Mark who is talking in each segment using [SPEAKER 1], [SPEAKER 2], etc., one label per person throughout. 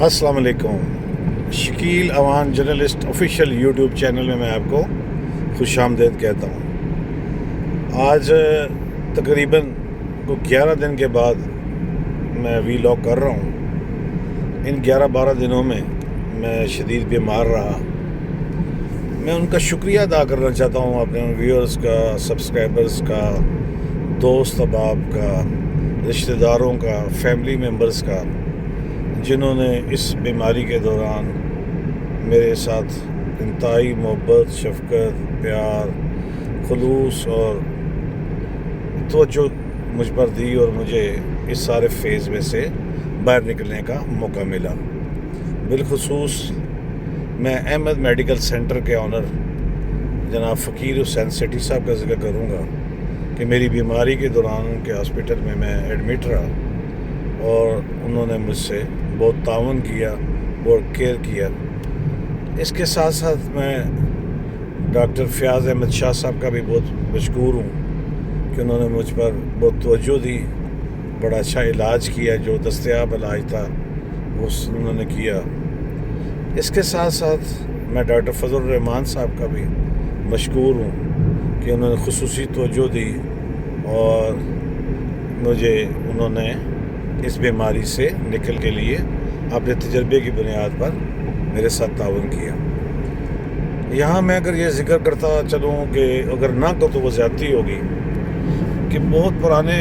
[SPEAKER 1] السلام علیکم۔ Shakeel Awan journalist official YouTube channel میں آپ کو خوش آمدید کہتا ہوں۔ آج تقریباً 11 دن کے بعد میں ویلاگ کر رہا ہوں۔ ان 11-12 دنوں میں میں شدید بیمار رہا۔ میں ان کا شکریہ ادا کرنا چاہتا ہوں، اپنے ویورز کا، سبسکرائبرز کا، دوست احباب کا، رشتہ داروں کا، فیملی ممبرز کا، جنہوں نے اس بیماری کے دوران میرے ساتھ انتہائی محبت، شفقت، پیار، خلوص اور توجہ مجھ پر دی اور مجھے اس سارے فیز میں سے باہر نکلنے کا موقع ملا۔ بالخصوص میں احمد میڈیکل سینٹر کے آنر جناب فقیر حسین سیٹھی صاحب کا ذکر کروں گا کہ میری بیماری کے دوران ان کے ہاسپٹل میں ایڈمٹ رہا اور انہوں نے مجھ سے بہت تعاون کیا، بہت کیئر کیا۔ اس کے ساتھ ساتھ میں ڈاکٹر فیاض احمد شاہ صاحب کا بھی بہت مشکور ہوں کہ انہوں نے مجھ پر بہت توجہ دی، بڑا اچھا علاج کیا، جو دستیاب علاج تھا وہ انہوں نے کیا۔ اس کے ساتھ ساتھ میں ڈاکٹر فضل الرحمان صاحب کا بھی مشکور ہوں کہ انہوں نے خصوصی توجہ دی اور مجھے انہوں نے اس بیماری سے نکل کے لیے اپنے تجربے کی بنیاد پر میرے ساتھ تعاون کیا۔ یہاں میں اگر یہ ذکر کرتا چلوں کہ اگر نہ کو تو وہ زیادتی ہوگی کہ بہت پرانے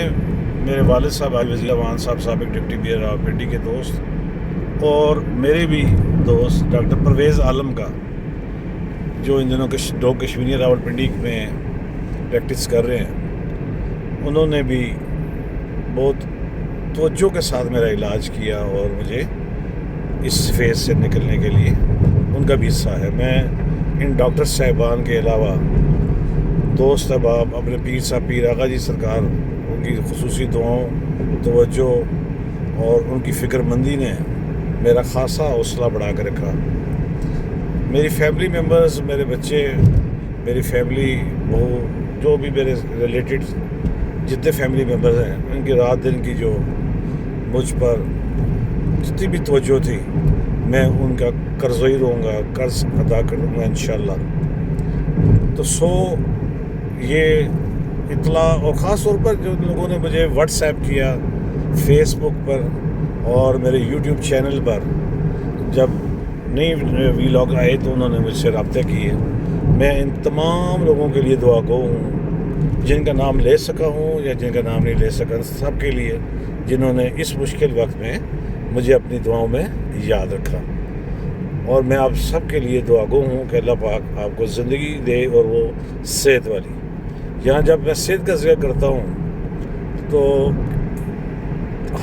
[SPEAKER 1] میرے والد صاحب حاجی وزیر اوان صاحب، سابق ڈپٹی میئر راولپنڈی کے دوست، اور میرے بھی دوست ڈاکٹر پرویز عالم کا، جو ان دنوں ڈاکٹر کشمیری راولپنڈی میں پریکٹس کر رہے ہیں، انہوں نے بھی بہت توجہ کے ساتھ میرا علاج کیا اور مجھے اس فیز سے نکلنے کے لیے ان کا بھی حصہ ہے۔ میں ان ڈاکٹر صاحبان کے علاوہ دوست احباب، اپنے پیر صاحب پیر آغا جی سرکار، ان کی خصوصی دعاؤں، توجہ اور ان کی فکر مندی نے میرا خاصا حوصلہ بڑھا کے رکھا۔ میری فیملی ممبرز، میرے بچے، میری فیملی، وہ جو بھی میرے ریلیٹڈ جتنے فیملی ممبرز ہیں، ان کی رات دن کی جو مجھ پر جتنی بھی توجہ تھی، میں ان کا قرضی رہوں گا، قرض ادا کروں گا انشاءاللہ۔ تو یہ اطلاع، اور خاص طور پر جو لوگوں نے مجھے واٹس ایپ کیا، فیس بک پر اور میرے یوٹیوب چینل پر جب نئی ویلاگ آئے تو انہوں نے مجھ سے رابطہ کیے، میں ان تمام لوگوں کے لیے دعا گو ہوں، جن کا نام لے سکا ہوں یا جن کا نام نہیں لے سکا، سب کے لیے جنہوں نے اس مشکل وقت میں مجھے اپنی دعاؤں میں یاد رکھا۔ اور میں آپ سب کے لیے دعا گو ہوں کہ اللہ پاک آپ کو زندگی دے، اور وہ صحت والی۔ یہاں جب میں صحت کا ذکر کرتا ہوں تو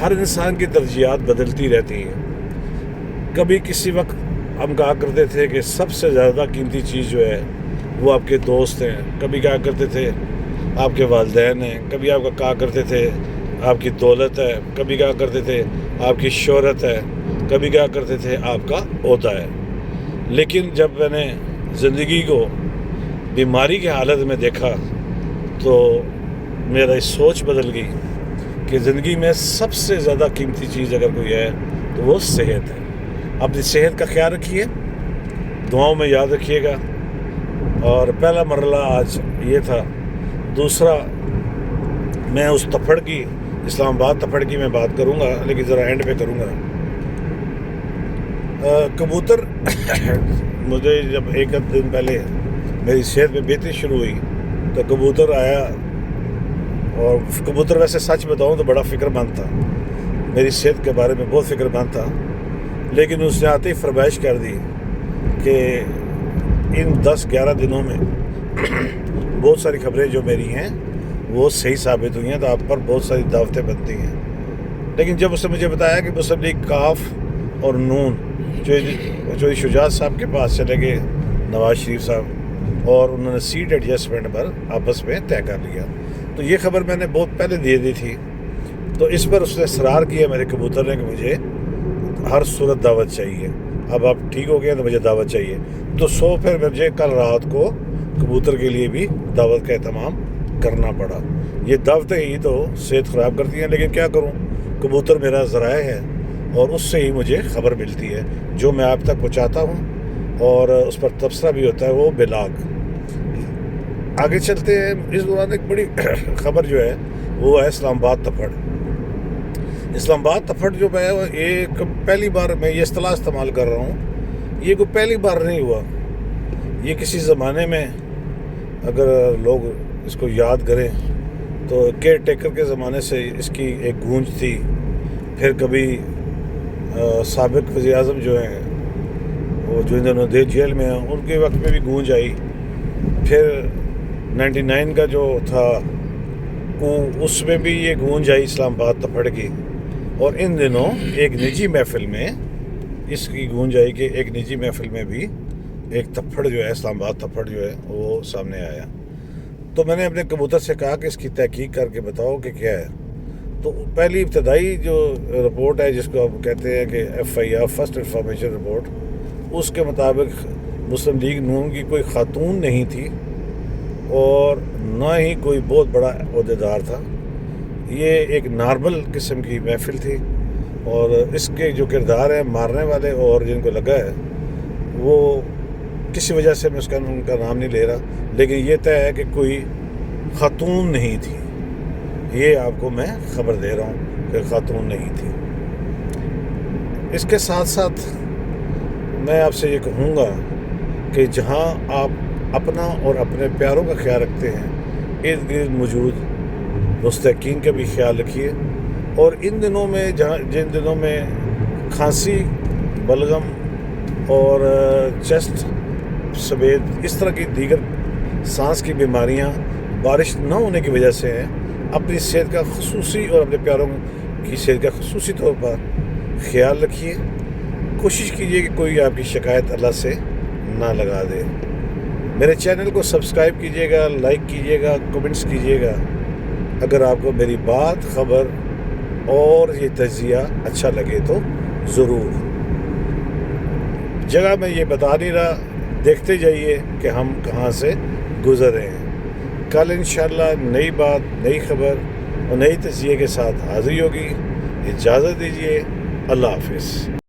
[SPEAKER 1] ہر انسان کی ترجیحات بدلتی رہتی ہیں۔ کبھی کسی وقت ہم کہا کرتے تھے کہ سب سے زیادہ قیمتی چیز جو ہے وہ آپ کے دوست ہیں، کبھی کہا کرتے تھے آپ کے والدین ہیں، کبھی آپ کا کہا کرتے تھے آپ کی دولت ہے، کبھی کہا کرتے تھے آپ کی شہرت ہے، کبھی کہا کرتے تھے آپ کا عہدہ ہے۔ لیکن جب میں نے زندگی کو بیماری کی حالت میں دیکھا تو میرا سوچ بدل گئی کہ زندگی میں سب سے زیادہ قیمتی چیز اگر کوئی ہے تو وہ صحت ہے۔ اپنی صحت کا خیال رکھیے، دعاؤں میں یاد رکھیے گا۔ اور پہلا مرحلہ آج یہ تھا۔ دوسرا، میں اس تپھڑ کی، اسلام آباد تپھڑ کی میں بات کروں گا، لیکن ذرا اینڈ پہ کروں گا۔ کبوتر مجھے جب ایک دن پہلے میری صحت میں بہتری شروع ہوئی تو کبوتر آیا، اور کبوتر ویسے سچ بتاؤں تو بڑا فکر مند تھا، میری صحت کے بارے میں بہت فکر مند تھا، لیکن اس نے آتے ہی فرمائش کر دی کہ ان 10-11 دنوں میں بہت ساری خبریں جو میری ہیں وہ صحیح ثابت ہوئی ہیں، تو آپ پر بہت ساری دعوتیں بنتی ہیں۔ لیکن جب اس نے مجھے بتایا کہ مسلم لیگ کاف اور نون چودھری شجاعت صاحب کے پاس چلے گئے، نواز شریف صاحب، اور انہوں نے سیٹ ایڈجسٹمنٹ پر آپس میں طے کر لیا، تو یہ خبر میں نے بہت پہلے دے دی تھی، تو اس پر اس نے اصرار کیا میرے کبوتر نے کہ مجھے ہر صورت دعوت چاہیے، اب آپ ٹھیک ہو گئے تو مجھے دعوت چاہیے۔ تو پھر مجھے کل رات کو کبوتر کے لیے بھی دعوت کا اہتمام کرنا پڑا۔ یہ دعوتیں ہی تو صحت خراب کرتی ہیں، لیکن کیا کروں، کبوتر میرا ذرائع ہے اور اس سے ہی مجھے خبر ملتی ہے جو میں آپ تک پہنچاتا ہوں، اور اس پر تبصرہ بھی ہوتا ہے، وہ بلاگ۔ آگے چلتے ہیں۔ اس دوران ایک بڑی خبر جو ہے وہ ہے اسلام آباد تپھڑ۔ اسلام آباد تپھڑ جو ہے ایک پہلی بار میں یہ اصطلاح استعمال کر رہا ہوں، یہ کوئی پہلی بار نہیں ہوا، یہ کسی زمانے میں اگر لوگ اس کو یاد کریں تو کیئر ٹیکر کے زمانے سے اس کی ایک گونج تھی، پھر کبھی سابق وزیر اعظم جو ہیں وہ جو انہوں نے جیل میں ہیں ان کے وقت میں بھی گونج آئی، پھر 99 کا جو تھا اس میں بھی یہ گونج آئی اسلام آباد تپھڑ کی، اور ان دنوں ایک نجی محفل میں اس کی گونج آئی کہ ایک نجی محفل میں بھی ایک تپھڑ جو ہے اسلام آباد تپھڑ جو ہے وہ سامنے آیا۔ تو میں نے اپنے کبوتر سے کہا کہ اس کی تحقیق کر کے بتاؤ کہ کیا ہے۔ تو پہلی ابتدائی جو رپورٹ ہے جس کو آپ کہتے ہیں کہ FIR فرسٹ انفارمیشن رپورٹ، اس کے مطابق مسلم لیگ نون کی کوئی خاتون نہیں تھی اور نہ ہی کوئی بہت بڑا عہدیدار تھا، یہ ایک نارمل قسم کی محفل تھی، اور اس کے جو کردار ہیں مارنے والے اور جن کو لگا ہے وہ کسی وجہ سے میں ان کا نام نہیں لے رہا، لیکن یہ طے ہے کہ کوئی خاتون نہیں تھی، یہ آپ کو میں خبر دے رہا ہوں کہ خاتون نہیں تھی۔ اس کے ساتھ ساتھ میں آپ سے یہ کہوں گا کہ جہاں آپ اپنا اور اپنے پیاروں کا خیال رکھتے ہیں، ارد گرد موجود مستحقین کا بھی خیال رکھیے، اور ان دنوں میں جن دنوں میں کھانسی، بلغم اور چیسٹ سمیت اس طرح کی دیگر سانس کی بیماریاں بارش نہ ہونے کی وجہ سے ہیں، اپنی صحت کا خصوصی اور اپنے پیاروں کی صحت کا خصوصی طور پر خیال رکھیے۔ کوشش کیجیے کہ کوئی آپ کی شکایت اللہ سے نہ لگا دے۔ میرے چینل کو سبسکرائب کیجیے گا، لائک کیجیے گا، کمنٹس کیجیے گا اگر آپ کو میری بات، خبر اور یہ تجزیہ اچھا لگے تو ضرور۔ جگہ میں یہ بتا نہیں رہا، دیکھتے جائیے کہ ہم کہاں سے گزر رہے ہیں۔ کل انشاءاللہ نئی بات، نئی خبر اور نئی تجزیے کے ساتھ حاضری ہوگی۔ اجازت دیجیے، اللہ حافظ۔